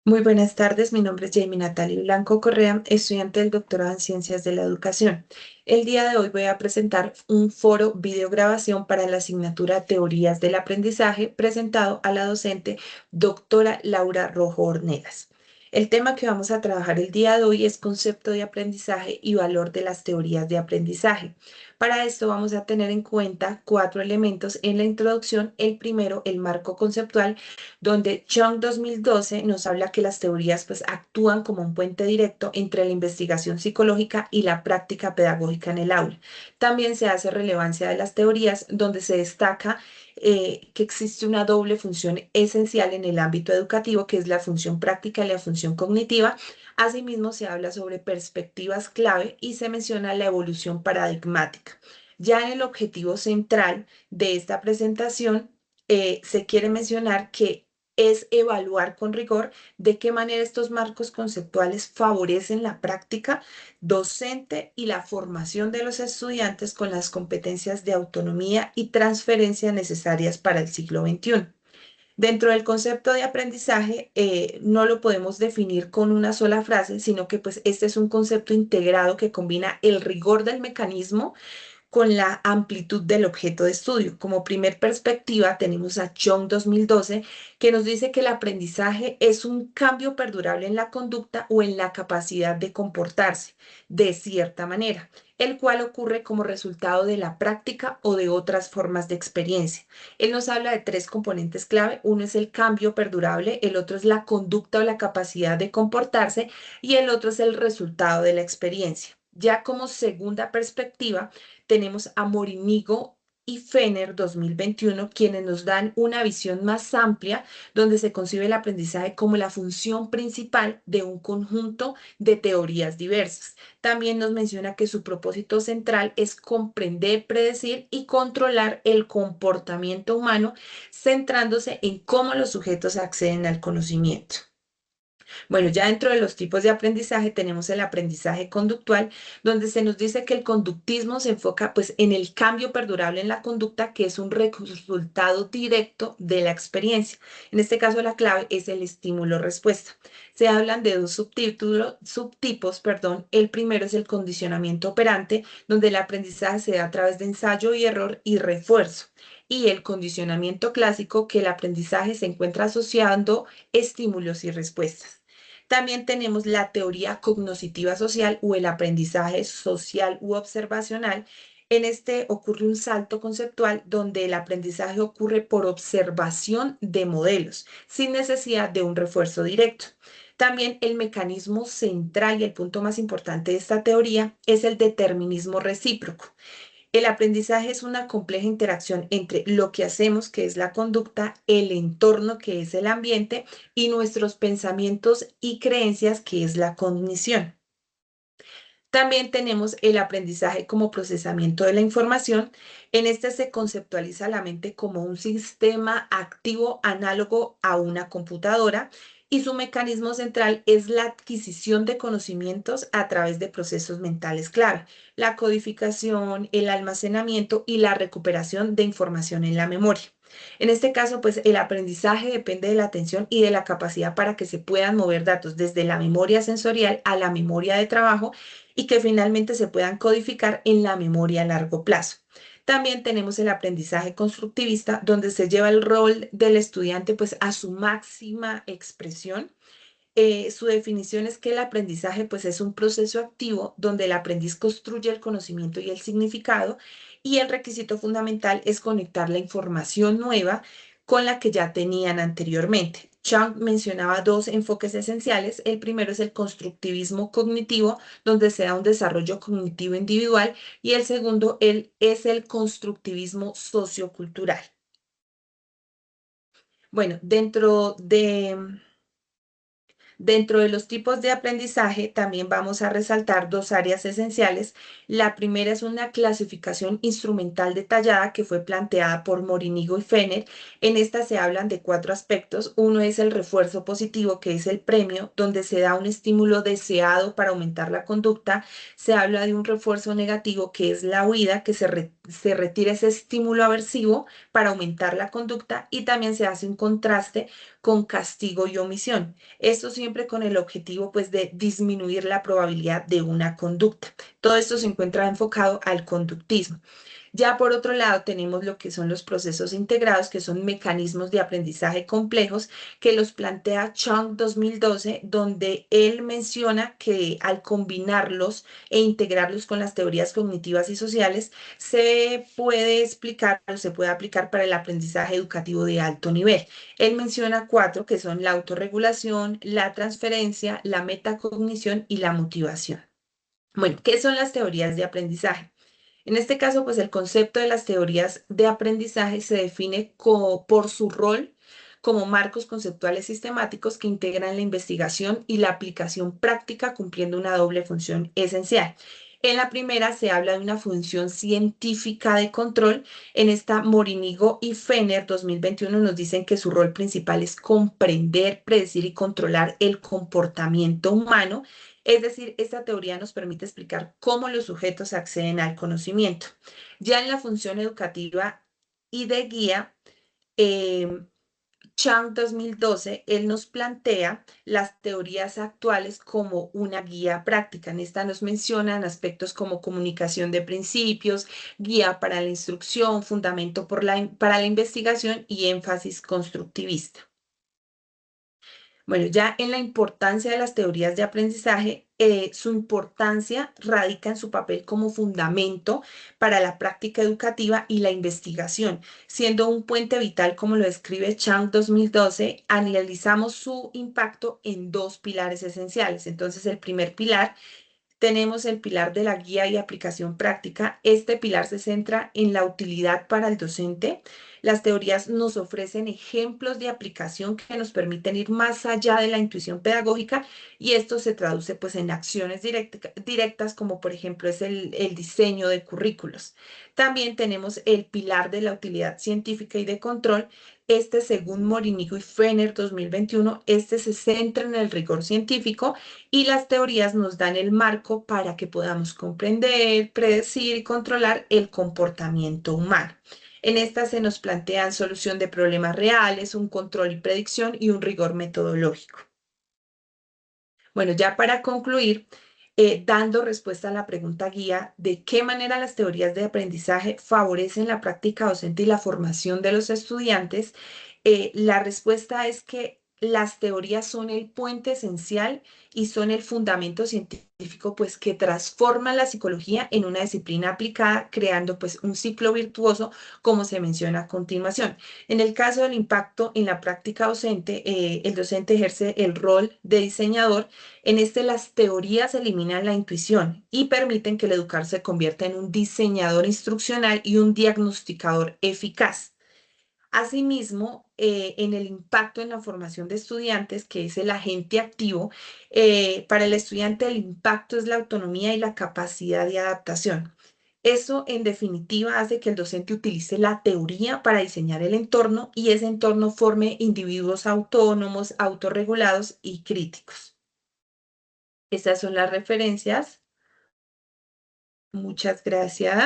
Muy buenas tardes, mi nombre es Jamie Natalie Blanco Correa, estudiante del doctorado en Ciencias de la Educación. El día de hoy voy a presentar un foro videograbación para la asignatura Teorías del Aprendizaje presentado a la docente doctora Laura Rojo Ornelas. El tema que vamos a trabajar el día de hoy es concepto de aprendizaje y valor de las teorías de aprendizaje. Para esto vamos a tener en cuenta cuatro elementos en la introducción. El primero, el marco conceptual donde Young 2012 nos habla que las teorías pues actúan como un puente directo entre la investigación psicológica y la práctica pedagógica en el aula. También se hace relevancia de las teorías donde se destaca que existe una doble función esencial en el ámbito educativo, que es la función práctica y la función cognitiva. Asimismo, se habla sobre perspectivas clave y se menciona la evolución paradigmática. Ya en el objetivo central de esta presentación, se quiere mencionar que es evaluar con rigor de qué manera estos marcos conceptuales favorecen la práctica docente y la formación de los estudiantes con las competencias de autonomía y transferencia necesarias para el siglo XXI. Dentro del concepto de aprendizaje, no lo podemos definir con una sola frase, sino que pues este es un concepto integrado que combina el rigor del mecanismo con la amplitud del objeto de estudio. Como primer perspectiva, tenemos a Young 2012, que nos dice que el aprendizaje es un cambio perdurable en la conducta o en la capacidad de comportarse de cierta manera, el cual ocurre como resultado de la práctica o de otras formas de experiencia. Él nos habla de tres componentes clave. Uno es el cambio perdurable, el otro es la conducta o la capacidad de comportarse y el otro es el resultado de la experiencia. Ya como segunda perspectiva, tenemos a Morinigo y Fener 2021, quienes nos dan una visión más amplia donde se concibe el aprendizaje como la función principal de un conjunto de teorías diversas. También nos menciona que su propósito central es comprender, predecir y controlar el comportamiento humano, centrándose en cómo los sujetos acceden al conocimiento. Bueno, ya dentro de los tipos de aprendizaje tenemos el aprendizaje conductual, donde se nos dice que el conductismo se enfoca pues en el cambio perdurable en la conducta, que es un resultado directo de la experiencia. En este caso, la clave es el estímulo-respuesta. Se hablan de dos subtipos, perdón. El primero es el condicionamiento operante, donde el aprendizaje se da a través de ensayo y error y refuerzo. Y el condicionamiento clásico, que el aprendizaje se encuentra asociando estímulos y respuestas. También tenemos la teoría cognoscitiva social o el aprendizaje social u observacional. En este ocurre un salto conceptual donde el aprendizaje ocurre por observación de modelos, sin necesidad de un refuerzo directo. También el mecanismo central y el punto más importante de esta teoría es el determinismo recíproco. El aprendizaje es una compleja interacción entre lo que hacemos, que es la conducta, el entorno, que es el ambiente, y nuestros pensamientos y creencias, que es la cognición. También tenemos el aprendizaje como procesamiento de la información. En este se conceptualiza la mente como un sistema activo análogo a una computadora y su mecanismo central es la adquisición de conocimientos a través de procesos mentales clave, la codificación, el almacenamiento y la recuperación de información en la memoria. En este caso, pues el aprendizaje depende de la atención y de la capacidad para que se puedan mover datos desde la memoria sensorial a la memoria de trabajo y que finalmente se puedan codificar en la memoria a largo plazo. También tenemos el aprendizaje constructivista, donde se lleva el rol del estudiante pues a su máxima expresión. Su definición es que el aprendizaje pues es un proceso activo donde el aprendiz construye el conocimiento y el significado, y el requisito fundamental es conectar la información nueva con la que ya tenían anteriormente. Chang mencionaba dos enfoques esenciales. El primero es el constructivismo cognitivo, donde se da un desarrollo cognitivo individual, y el segundo es el constructivismo sociocultural. Bueno, dentro de los tipos de aprendizaje, también vamos a resaltar dos áreas esenciales. La primera es una clasificación instrumental detallada que fue planteada por Morinigo y Fener. En esta se hablan de cuatro aspectos. Uno es el refuerzo positivo, que es el premio, donde se da un estímulo deseado para aumentar la conducta. Se habla de un refuerzo negativo, que es la huida, que se se retira ese estímulo aversivo para aumentar la conducta y también se hace un contraste con castigo y omisión. Esto siempre con el objetivo pues de disminuir la probabilidad de una conducta. Todo esto se encuentra enfocado al conductismo. Ya por otro lado, tenemos lo que son los procesos integrados, que son mecanismos de aprendizaje complejos, que los plantea Chung 2012, donde él menciona que al combinarlos e integrarlos con las teorías cognitivas y sociales, se puede explicar o se puede aplicar para el aprendizaje educativo de alto nivel. Él menciona cuatro, que son la autorregulación, la transferencia, la metacognición y la motivación. Bueno, ¿qué son las teorías de aprendizaje? En este caso, pues el concepto de las teorías de aprendizaje se define por su rol como marcos conceptuales sistemáticos que integran la investigación y la aplicación práctica cumpliendo una doble función esencial. En la primera se habla de una función científica de control. En esta, Morinigo y Fener 2021 nos dicen que su rol principal es comprender, predecir y controlar el comportamiento humano. Es decir, esta teoría nos permite explicar cómo los sujetos acceden al conocimiento. Ya en la función educativa y de guía, eh, Chang 2012, él nos plantea las teorías actuales como una guía práctica. En esta nos mencionan aspectos como comunicación de principios, guía para la instrucción, fundamento para la investigación y énfasis constructivista. Bueno, ya en la importancia de las teorías de aprendizaje, su importancia radica en su papel como fundamento para la práctica educativa y la investigación, siendo un puente vital, como lo describe Chang 2012, analizamos su impacto en dos pilares esenciales. Entonces, el primer pilar tenemos el pilar de la guía y aplicación práctica. Este pilar se centra en la utilidad para el docente. Las teorías nos ofrecen ejemplos de aplicación que nos permiten ir más allá de la intuición pedagógica y esto se traduce pues en acciones directas como por ejemplo es el diseño de currículos. También tenemos el pilar de la utilidad científica y de control. Este, según Morinigo y Fener 2021, este se centra en el rigor científico y las teorías nos dan el marco para que podamos comprender, predecir y controlar el comportamiento humano. En esta se nos plantean solución de problemas reales, un control y predicción y un rigor metodológico. Bueno, ya para concluir, dando respuesta a la pregunta guía de qué manera las teorías de aprendizaje favorecen la práctica docente y la formación de los estudiantes, la respuesta es que las teorías son el puente esencial y son el fundamento científico, pues que transforma la psicología en una disciplina aplicada, creando pues un ciclo virtuoso, como se menciona a continuación. En el caso del impacto en la práctica docente, el docente ejerce el rol de diseñador. En este, las teorías eliminan la intuición y permiten que el educar se convierta en un diseñador instruccional y un diagnosticador eficaz. Asimismo, en el impacto en la formación de estudiantes, que es el agente activo, para el estudiante el impacto es la autonomía y la capacidad de adaptación. Eso, en definitiva, hace que el docente utilice la teoría para diseñar el entorno y ese entorno forme individuos autónomos, autorregulados y críticos. Estas son las referencias. Muchas gracias.